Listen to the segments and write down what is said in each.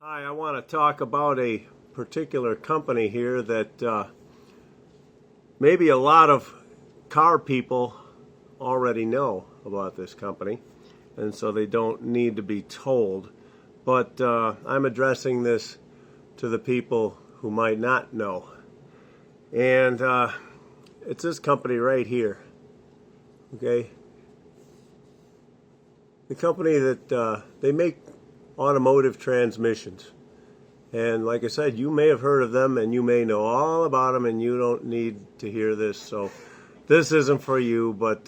Hi, I want to talk about a particular company here that maybe a lot of car people already know about this company, and so they don't need to be told. But I'm addressing this to the people who might not know. And it's this company right here. Okay? The company that they make automotive transmissions. And like I said, you may have heard of them and you may know all about them, and you don't need to hear this. So this isn't for you. But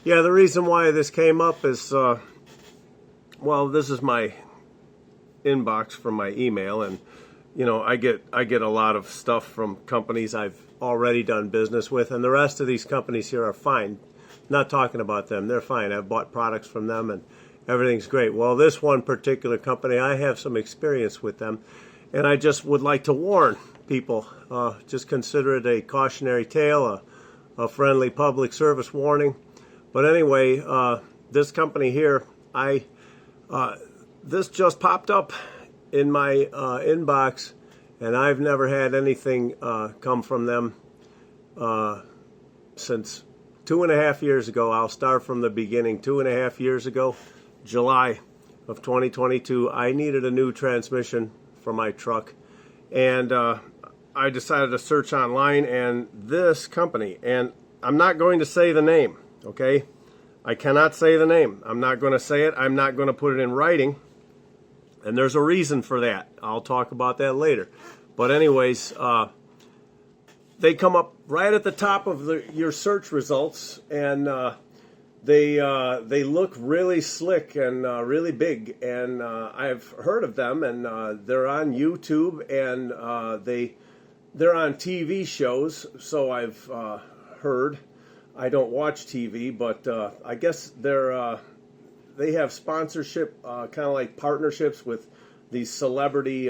yeah, the reason why this came up is, well, this is my inbox from my email, and I get a lot of stuff from companies I've already done business with, and the rest of these companies here are fine. Not talking about them. They're fine. I've bought products from them and everything's great. Well, this one particular company, I have some experience with them, and I just would like to warn people. Just consider it a cautionary tale, a friendly public service warning. But anyway, this company here, this just popped up in my inbox, and I've never had anything come from them since 2.5 years ago. I'll start from the beginning. 2.5 years ago, July of 2022, I needed a new transmission for my truck, and I decided to search online, and this company, and I'm not going to say the name, okay? I cannot say the name. I'm not going to say it. I'm not going to put it in writing, and there's a reason for that. I'll talk about that later. But anyways, they come up right at the top of your search results, and they look really slick and really big, and I've heard of them, and they're on YouTube, and they're on TV shows. So I've heard. I don't watch TV, but I guess they have sponsorship, kind of like partnerships with these celebrity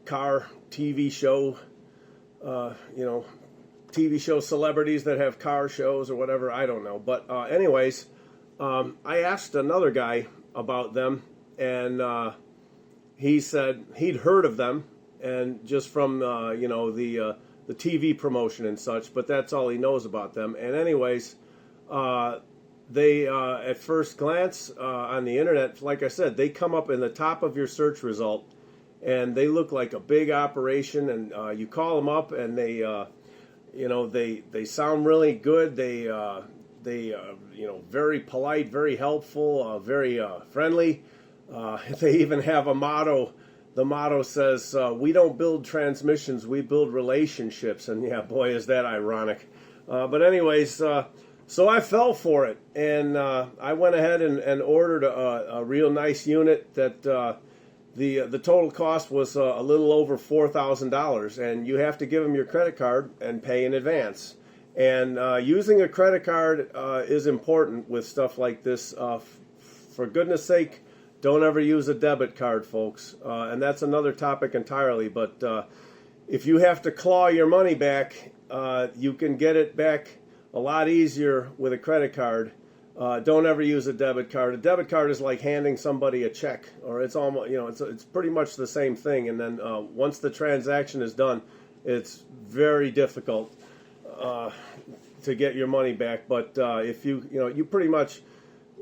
car TV show. TV show celebrities that have car shows or whatever, I don't know. But anyways, I asked another guy about them, and he said he'd heard of them, and just from the TV promotion and such, but that's all he knows about them. And anyways, they at first glance on the internet, like I said, they come up in the top of your search result, and they look like a big operation, and you call them up, and they sound really good. They very polite, very helpful, very friendly. They even have a motto. The motto says, "We don't build transmissions, we build relationships." And yeah, boy, is that ironic. But anyways, so I fell for it, and I went ahead and ordered a real nice unit that the total cost was a little over $4,000, and you have to give them your credit card and pay in advance. And using a credit card is important with stuff like this. For goodness sake, don't ever use a debit card, folks. And that's another topic entirely. But if you have to claw your money back, you can get it back a lot easier with a credit card. Don't ever use a debit card. A debit card is like handing somebody a check, or it's almost, it's pretty much the same thing. And then once the transaction is done, it's very difficult to get your money back. But if you pretty much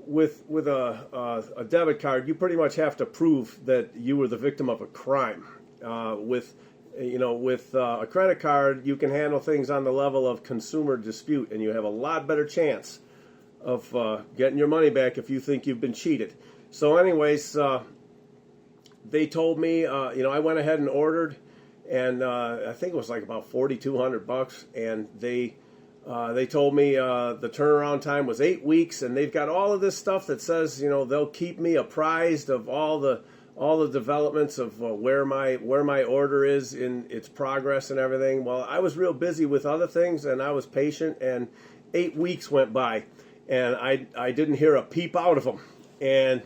with a debit card, you pretty much have to prove that you were the victim of a crime. With a credit card, you can handle things on the level of consumer dispute, and you have a lot better chance of getting your money back if you think you've been cheated. So anyways, they told me, I went ahead and ordered, and I think it was like about $4,200, and they told me the turnaround time was 8 weeks, and they've got all of this stuff that says, they'll keep me apprised of all the developments of where my order is in its progress and everything. Well, I was real busy with other things, and I was patient, and 8 weeks went by, and I didn't hear a peep out of them. And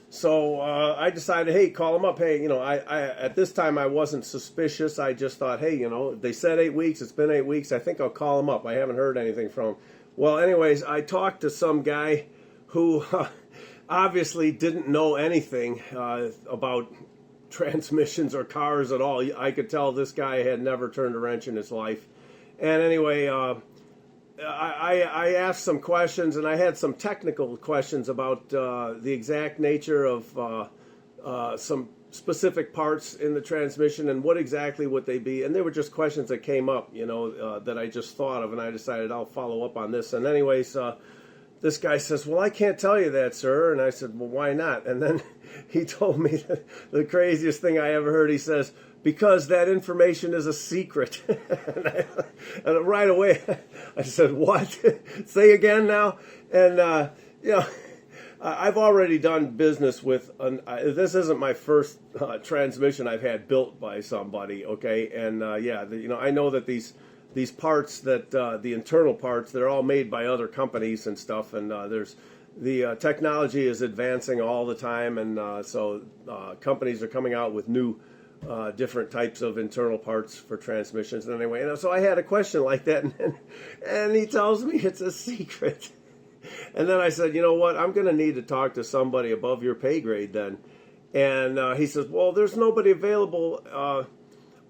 so I decided, hey, call them up. Hey, I at this time I wasn't suspicious. I just thought, hey, they said 8 weeks. It's been 8 weeks. I think I'll call them up. I haven't heard anything from them. Well, anyways, I talked to some guy who obviously didn't know anything about transmissions or cars at all. I could tell this guy had never turned a wrench in his life. And anyway, I asked some questions, and I had some technical questions about the exact nature of some specific parts in the transmission and what exactly would they be. And they were just questions that came up, that I just thought of, and I decided I'll follow up on this. And anyways, this guy says, well, I can't tell you that, sir. And I said, well, why not? And then he told me the craziest thing I ever heard. He says, because that information is a secret. And right away, I said, what? Say again now? And, I've already done business with, this isn't my first transmission I've had built by somebody, okay? And, I know that these parts, that the internal parts, they're all made by other companies and stuff, and the technology is advancing all the time, and so companies are coming out with new different types of internal parts for transmissions. And anyway, so I had a question like that, and he tells me it's a secret. And then I said, you know what, I'm going to need to talk to somebody above your pay grade then. And he says, well, there's nobody available.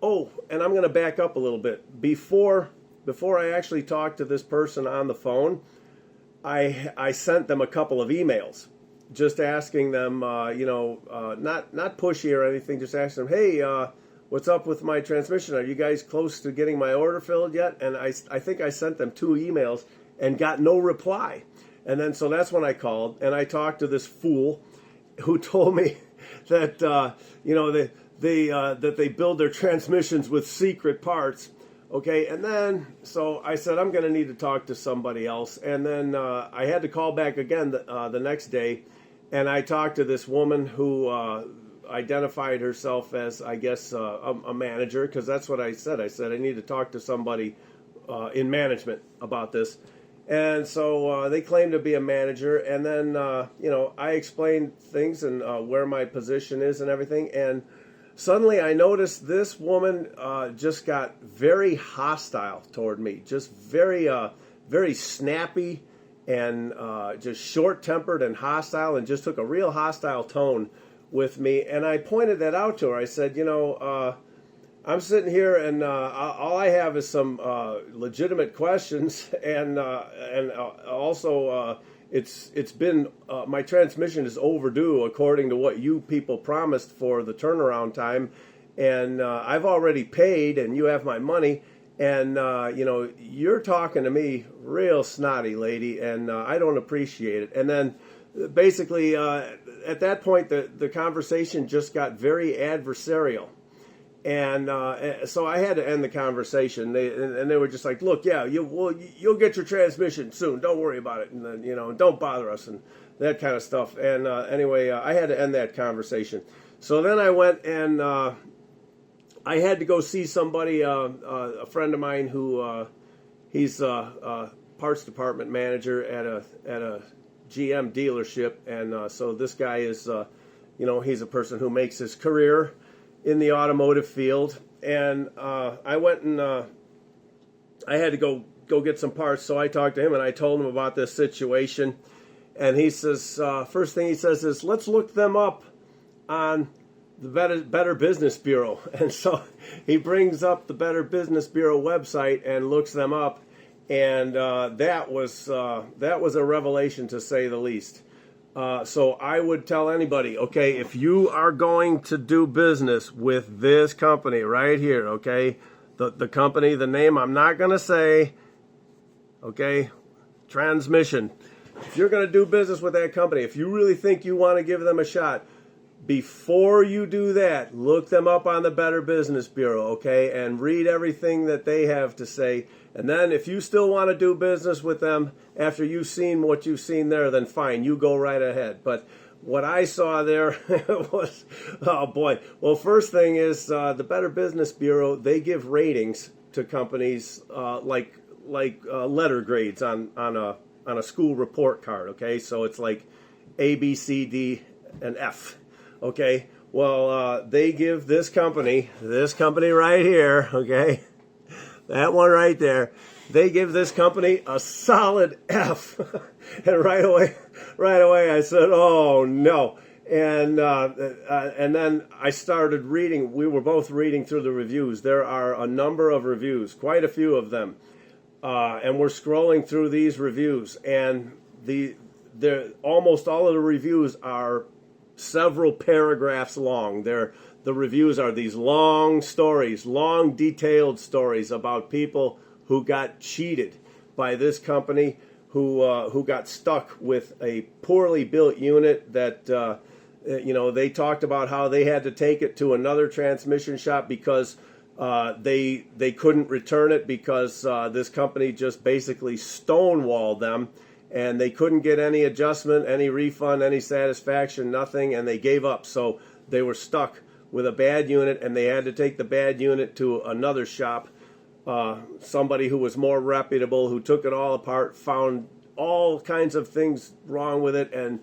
And I'm going to back up a little bit. Before I actually talked to this person on the phone, I sent them a couple of emails just asking them, not pushy or anything, just asking them, hey, what's up with my transmission? Are you guys close to getting my order filled yet? And I think I sent them 2 emails and got no reply. And then so that's when I called, and I talked to this fool who told me that that they build their transmissions with secret parts. Okay, and then so I said I'm going to need to talk to somebody else, and then I had to call back again the next day, and I talked to this woman who identified herself as, I guess, a manager, because that's what I said. I said I need to talk to somebody in management about this. And so they claimed to be a manager, and then I explained things and where my position is and everything, and suddenly I noticed this woman just got very hostile toward me, just very very snappy and just short-tempered and hostile, and just took a real hostile tone with me. And I pointed that out to her. I said, I'm sitting here, and all I have is some legitimate questions, and also it's been my transmission is overdue according to what you people promised for the turnaround time, and I've already paid, and you have my money, and you're talking to me real snotty, lady, and I don't appreciate it. And then basically at that point the conversation just got very adversarial. And so I had to end the conversation. They were just like, "Look, yeah, you'll get your transmission soon. Don't worry about it, and then, don't bother us," and that kind of stuff. And anyway, I had to end that conversation. So then I went and I had to go see somebody, a friend of mine who he's a parts department manager at a GM dealership, and so this guy is, he's a person who makes his career in the automotive field. And I went and I had to go get some parts, so I talked to him and I told him about this situation. And he says, first thing he says is, let's look them up on the Better Business Bureau. And so he brings up the Better Business Bureau website and looks them up, and that was a revelation, to say the least. So I would tell anybody, okay, if you are going to do business with this company right here, okay, the company, the name I'm not going to say, okay, Transmission. If you're going to do business with that company, if you really think you want to give them a shot, before you do that, look them up on the Better Business Bureau, okay, and read everything that they have to say. And then if you still want to do business with them after you've seen what you've seen there, then fine, you go right ahead. But what I saw there was, oh boy. Well, first thing is the Better Business Bureau, they give ratings to companies like letter grades on a school report card, okay? So it's like A, B, C, D, and F, okay? Well, they give this company right here, okay? That one right there, they give this company a solid F. And right away I said, oh no. And then I started reading. We were both reading through the reviews. There are a number of reviews, quite a few of them. And we're scrolling through these reviews, and almost all of the reviews are several paragraphs long. The reviews are these long stories, long detailed stories about people who got cheated by this company, who got stuck with a poorly built unit that they talked about how they had to take it to another transmission shop because they couldn't return it because this company just basically stonewalled them, and they couldn't get any adjustment, any refund, any satisfaction, nothing, and they gave up. So they were stuck with a bad unit, and they had to take the bad unit to another shop, somebody who was more reputable, who took it all apart, found all kinds of things wrong with it, and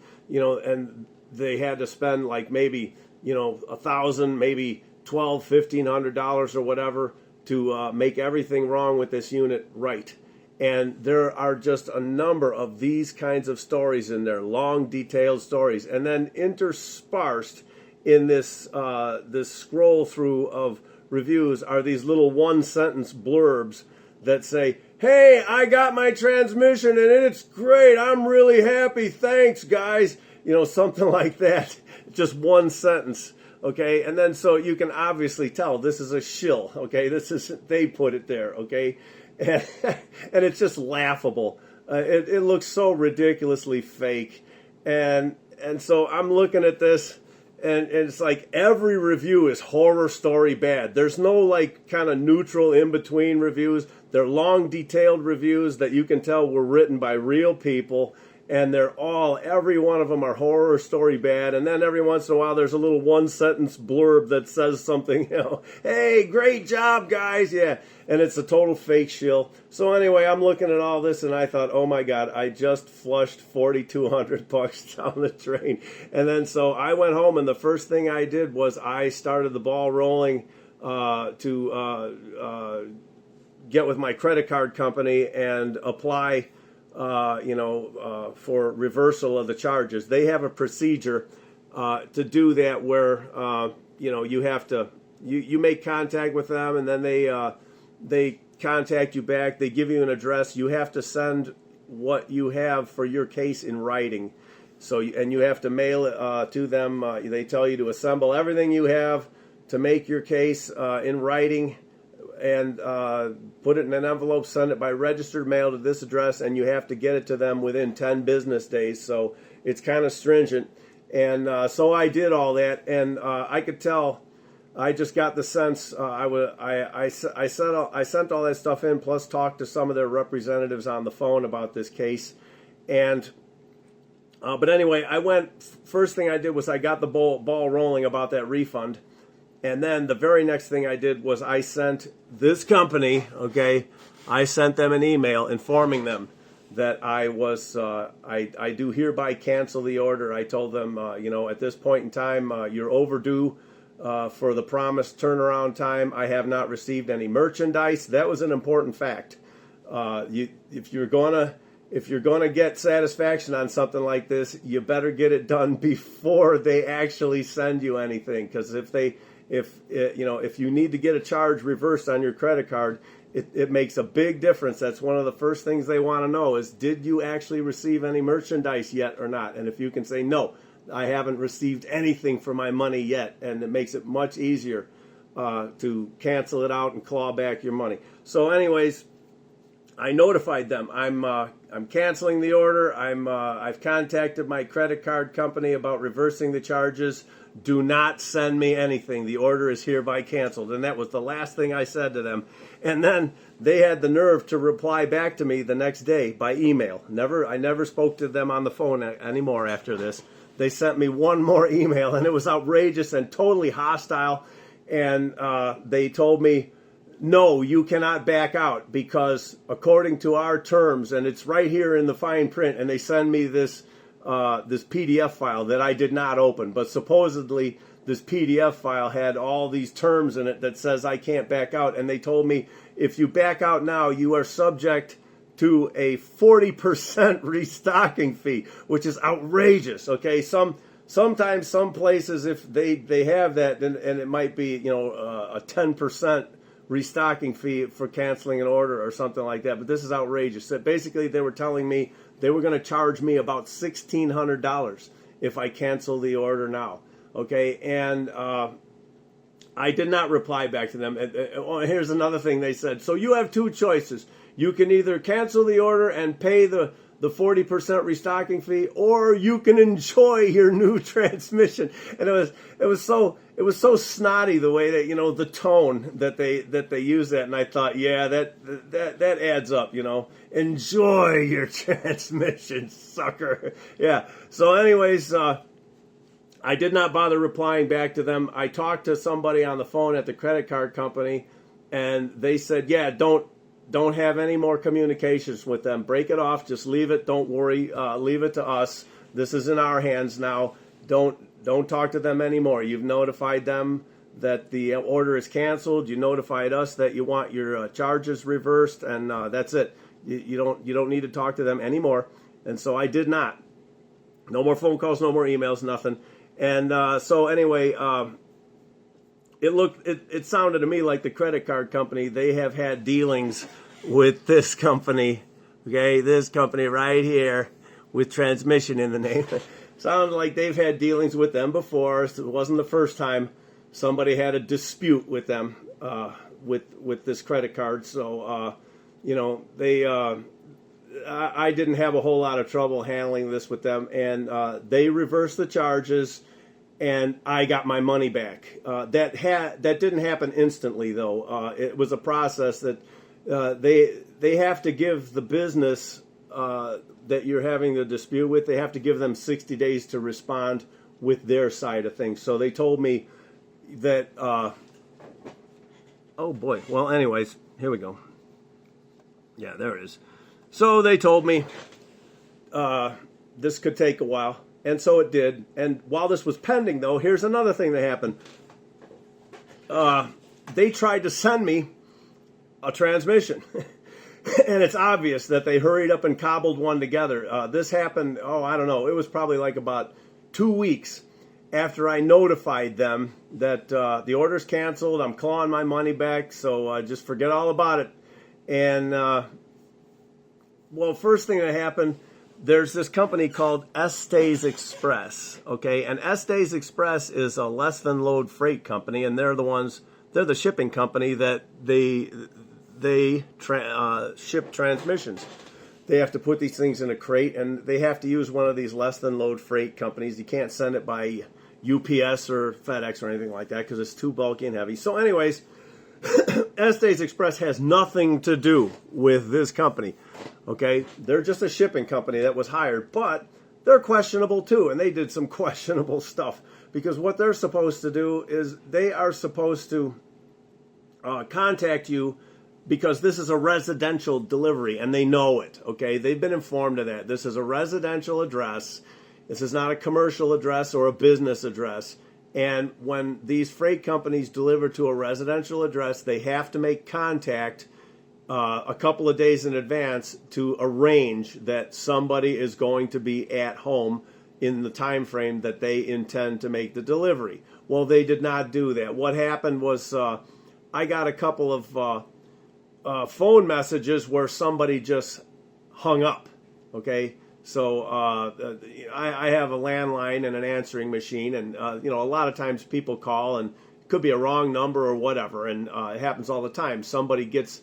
they had to spend like maybe $1,000, maybe $1,200, $1,500 or whatever to make everything wrong with this unit right. And there are just a number of these kinds of stories in there, long, detailed stories. And then interspersed in this scroll through of reviews are these little one-sentence blurbs that say, hey, I got my transmission and it's great. I'm really happy. Thanks, guys. Something like that. Just one sentence. Okay, and then so you can obviously tell this is a shill. Okay, they put it there. Okay. And it's just laughable. It looks so ridiculously fake, and so I'm looking at this, and it's like every review is horror story bad. There's no like kind of neutral in between reviews. They're long, detailed reviews that you can tell were written by real people, and every one of them are horror story bad. And then every once in a while there's a little one sentence blurb that says something, hey, great job, guys, yeah. And it's a total fake shill. So anyway, I'm looking at all this and I thought, oh my God, I just flushed $4,200 down the drain. And then so I went home, and the first thing I did was I started the ball rolling to get with my credit card company and apply for reversal of the charges. They have a procedure to do that where you have to you make contact with them, and then they contact you back. They give you an address. You have to send what you have for your case in writing. So and you have to mail it to them. They tell you to assemble everything you have to make your case in writing, and put it in an envelope, send it by registered mail to this address, and you have to get it to them within 10 business days. So it's kind of stringent. And so I did all that, and I could tell, I just got the sense, I sent all that stuff in, plus talked to some of their representatives on the phone about this case. And but anyway, first thing I did was I got the ball rolling about that refund. And then the very next thing I did was I sent this company, I sent them an email informing them that I do hereby cancel the order. I told them, at this point in time, you're overdue for the promised turnaround time. I have not received any merchandise. That was an important fact. If you're gonna get satisfaction on something like this, you better get it done before they actually send you anything, because if you need to get a charge reversed on your credit card, it makes a big difference. That's one of the first things they want to know is, did you actually receive any merchandise yet or not? And if you can say, no, I haven't received anything for my money yet, and it makes it much easier to cancel it out and claw back your money. So anyways, I notified them. I'm canceling the order. I've contacted my credit card company about reversing the charges. Do not send me anything. The order is hereby canceled. And that was the last thing I said to them. And then they had the nerve to reply back to me the next day by email. I never spoke to them on the phone anymore after this. They sent me one more email, and it was outrageous and totally hostile. And they told me, no, you cannot back out, because according to our terms, and it's right here in the fine print, and they send me this this PDF file that I did not open, but supposedly this PDF file had all these terms in it that says I can't back out, and they told me if you back out now, you are subject to a 40% restocking fee, which is outrageous. Okay, sometimes some places, if they have that, and it might be a 10% restocking fee for canceling an order or something like that, but this is outrageous. So basically, they were telling me they were going to charge me about $1,600 if I cancel the order now. Okay, and I did not reply back to them. Here's another thing they said. So you have two choices. You can either cancel the order and pay the 40% restocking fee, or you can enjoy your new transmission. And it was so snotty the way that the tone that they use that, and I thought, yeah, that adds up. Enjoy your transmission, sucker. Yeah. So anyways, I did not bother replying back to them. I talked to somebody on the phone at the credit card company, and they said, yeah, don't have any more communications with them. Break it off. Just leave it. Don't worry. Leave it to us. This is in our hands now. Don't talk to them anymore. You've notified them that the order is canceled. You notified us that you want your charges reversed, and that's it. You don't need to talk to them anymore. And so I did not. No more phone calls. No more emails. Nothing. And so anyway, it sounded to me like the credit card company, they have had dealings with this company, okay, this company right here with transmission in the name. Sounds like they've had dealings with them before. It wasn't the first time somebody had a dispute with them with this credit card. So I didn't have a whole lot of trouble handling this with them, and they reversed the charges, and I got my money back. That didn't happen instantly, though. It was a process that they have to give the business that you're having the dispute with, they have to give them 60 days to respond with their side of things. So they told me that, oh boy, well anyways, here we go. Yeah, there it is. So they told me this could take a while, and so it did. And while this was pending, though, here's another thing that happened. They tried to send me a transmission, and it's obvious that they hurried up and cobbled one together. This happened, I don't know, it was probably like about 2 weeks after I notified them that the order's canceled, I'm calling my money back, so just forget all about it. And well, first thing that happened, there's this company called Estes Express, okay? And Estes Express is a less than load freight company, and they're the shipping company that they ship transmissions. They have to put these things in a crate, and they have to use one of these less than load freight companies. You can't send it by UPS or FedEx or anything like that because it's too bulky and heavy. So anyways, Estes Express has nothing to do with this company, okay? They're just a shipping company that was hired, but they're questionable too, and they did some questionable stuff because what they're supposed to do is they are supposed to contact you because this is a residential delivery, and they know it, okay? They've been informed of that. This is a residential address. This is not a commercial address or a business address. And when these freight companies deliver to a residential address, they have to make contact a couple of days in advance to arrange that somebody is going to be at home in the time frame that they intend to make the delivery. Well, they did not do that. What happened was I got a couple of phone messages where somebody just hung up, okay? So I have a landline and an answering machine, and a lot of times people call, and it could be a wrong number or whatever, and it happens all the time. Somebody gets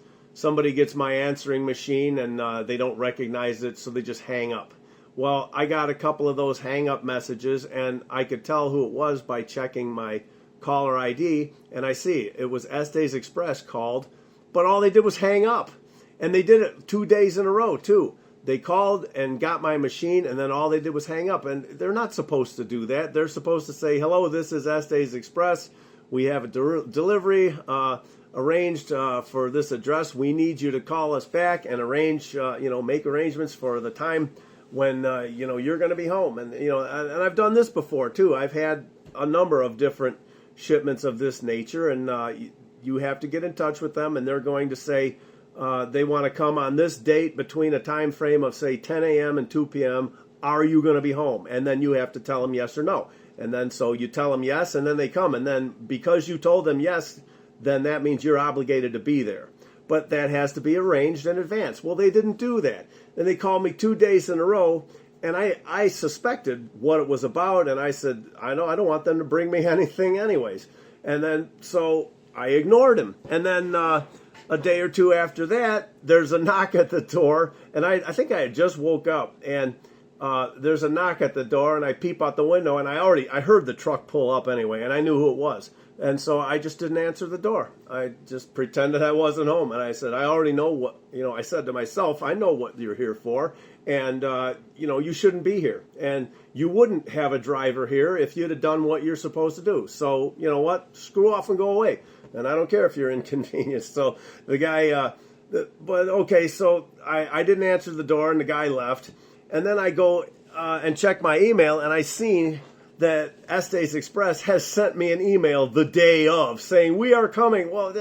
my answering machine, and they don't recognize it, so they just hang up. Well, I got a couple of those hang up messages, and I could tell who it was by checking my caller ID, and I see it was Estes Express called, but all they did was hang up, and they did it 2 days in a row too. They called and got my machine, and then all they did was hang up. And they're not supposed to do that. They're supposed to say, hello, this is Estes Express. We have a delivery arranged for this address. We need you to call us back and arrange, make arrangements for the time when you're going to be home. And and I've done this before too. I've had a number of different shipments of this nature, and you have to get in touch with them, and they're going to say they want to come on this date between a time frame of say 10 a.m. and 2 p.m. Are you going to be home? And then you have to tell them yes or no. And then so you tell them yes, and then they come. And then because you told them yes, then that means you're obligated to be there. But that has to be arranged in advance. Well, they didn't do that. And they called me 2 days in a row, and I suspected what it was about, and I said, I don't want them to bring me anything anyways. And then so I ignored him. And then a day or two after that, there's a knock at the door, and I think I had just woke up, and there's a knock at the door, and I peep out the window, and I heard the truck pull up anyway, and I knew who it was. And so I just didn't answer the door. I just pretended I wasn't home. And I said, I already know what, I said to myself, I know what you're here for. And, you shouldn't be here. And you wouldn't have a driver here if you'd have done what you're supposed to do. So, you know what? Screw off and go away. And I don't care if you're inconvenienced. So the guy, so I didn't answer the door, and the guy left. And then I go and check my email, and I seen that Estes Express has sent me an email the day of saying, we are coming. Well,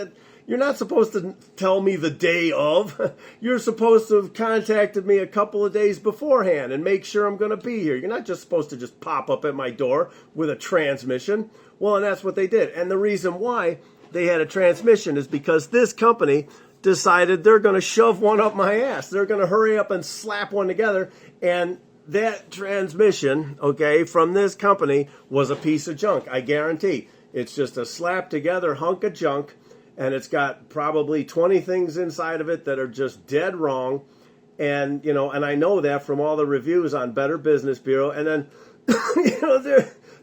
you're not supposed to tell me the day of. You're supposed to have contacted me a couple of days beforehand and make sure I'm going to be here. You're not just supposed to just pop up at my door with a transmission. Well, and that's what they did. And the reason why they had a transmission is because this company decided they're going to shove one up my ass. They're going to hurry up and slap one together, and that transmission, from this company was a piece of junk, I guarantee. It's just a slap together hunk of junk, and it's got probably 20 things inside of it that are just dead wrong. And, and I know that from all the reviews on Better Business Bureau. And then,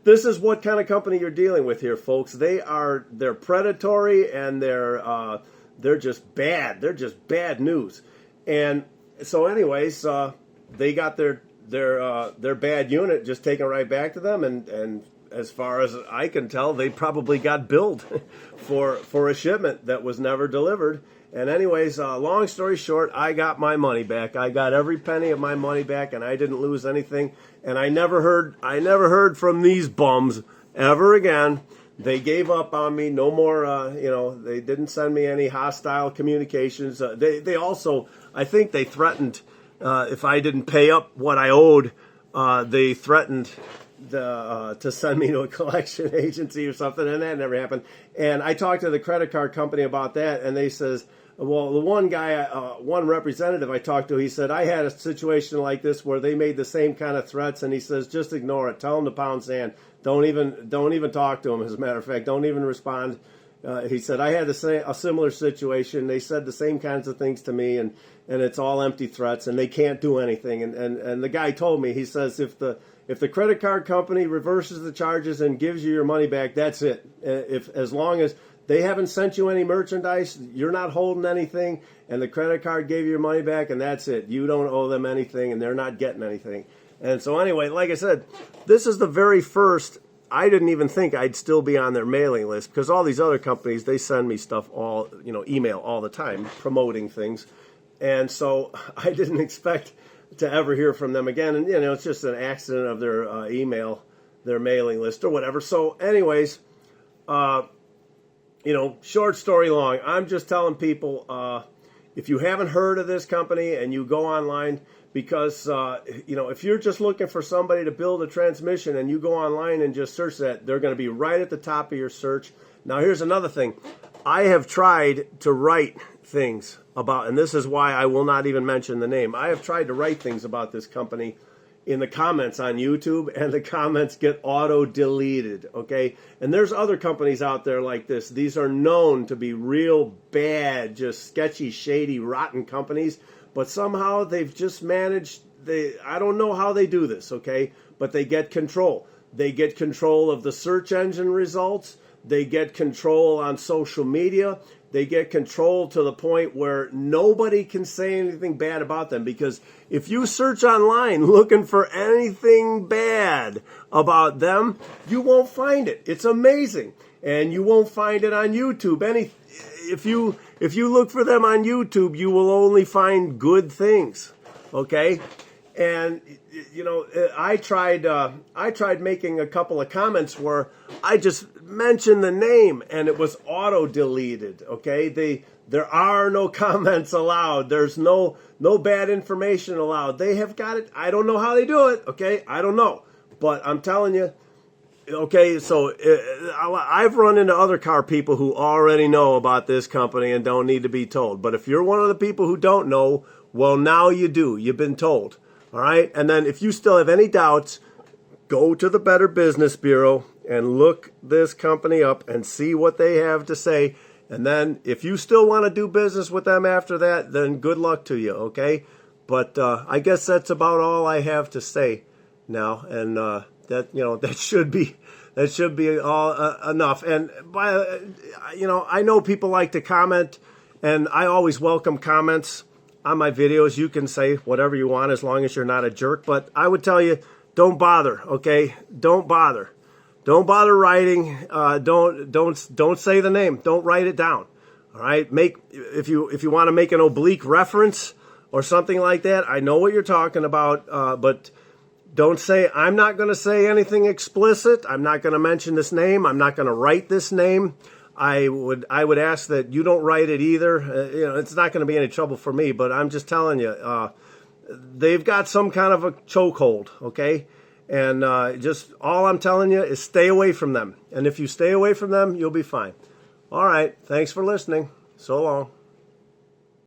this is what kind of company you're dealing with here, folks. They're predatory, and they're just bad. They're just bad news. And so anyways, they got their bad unit just taken right back to them, and as far as I can tell, they probably got billed for a shipment that was never delivered. And anyways, long story short, I got my money back. I got every penny of my money back, and I didn't lose anything. And I never heard from these bums ever again. They gave up on me. No more. They didn't send me any hostile communications. They also, I think, they threatened. If I didn't pay up what I owed, they threatened to send me to a collection agency or something, and that never happened. And I talked to the credit card company about that, and they says, well, the one guy, one representative I talked to, he said, I had a situation like this where they made the same kind of threats, and he says, just ignore it. Tell them to pound sand. Don't even talk to them, as a matter of fact. Don't even respond. He said, I had a similar situation. They said the same kinds of things to me, and it's all empty threats, and they can't do anything. And the guy told me, he says, if the credit card company reverses the charges and gives you your money back, that's it. As long as they haven't sent you any merchandise, you're not holding anything, and the credit card gave you your money back, and that's it. You don't owe them anything, and they're not getting anything. And so anyway, like I said, this is the very first. I didn't even think I'd still be on their mailing list, because all these other companies, they send me stuff email all the time, promoting things. And so I didn't expect to ever hear from them again. And, it's just an accident of their email, their mailing list or whatever. So anyways, short story long, I'm just telling people, if you haven't heard of this company and you go online, because, if you're just looking for somebody to build a transmission and you go online and just search that, they're going to be right at the top of your search. Now, here's another thing. I have tried to write things about, and this is why I will not even mention the name. I have tried to write things about this company in the comments on YouTube, and the comments get auto-deleted, okay? And there's other companies out there like this. These are known to be real bad, just sketchy, shady, rotten companies, but somehow they've just managed, I don't know how they do this, okay? But they get control. They get control of the search engine results. They get control on social media. They get control to the point where nobody can say anything bad about them, because if you search online looking for anything bad about them, you won't find it. It's amazing. And you won't find it on YouTube. If you look for them on YouTube, you will only find good things. Okay? And I tried making a couple of comments where I just mentioned the name and it was auto deleted. Okay, there are no comments allowed. There's no bad information allowed. They have got it. I don't know how they do it. Okay, I don't know, but I'm telling you. Okay, so I've run into other car people who already know about this company and don't need to be told. But if you're one of the people who don't know, well, now you do. You've been told. All right? And then if you still have any doubts, go to the Better Business Bureau and look this company up and see what they have to say. And then if you still want to do business with them after that, then good luck to you, okay? But I guess that's about all I have to say now. And that should be all enough. And I know people like to comment, and I always welcome comments on my videos. You can say whatever you want as long as you're not a jerk. But I would tell you, don't bother. Okay, don't bother. Don't bother writing. Don't say the name. Don't write it down. All right. If you want to make an oblique reference or something like that, I know what you're talking about. But don't say, I'm not going to say anything explicit. I'm not going to mention this name. I'm not going to write this name. I would ask that you don't write it either. It's not going to be any trouble for me, but I'm just telling you, they've got some kind of a chokehold, okay? And just all I'm telling you is stay away from them. And if you stay away from them, you'll be fine. All right. Thanks for listening. So long.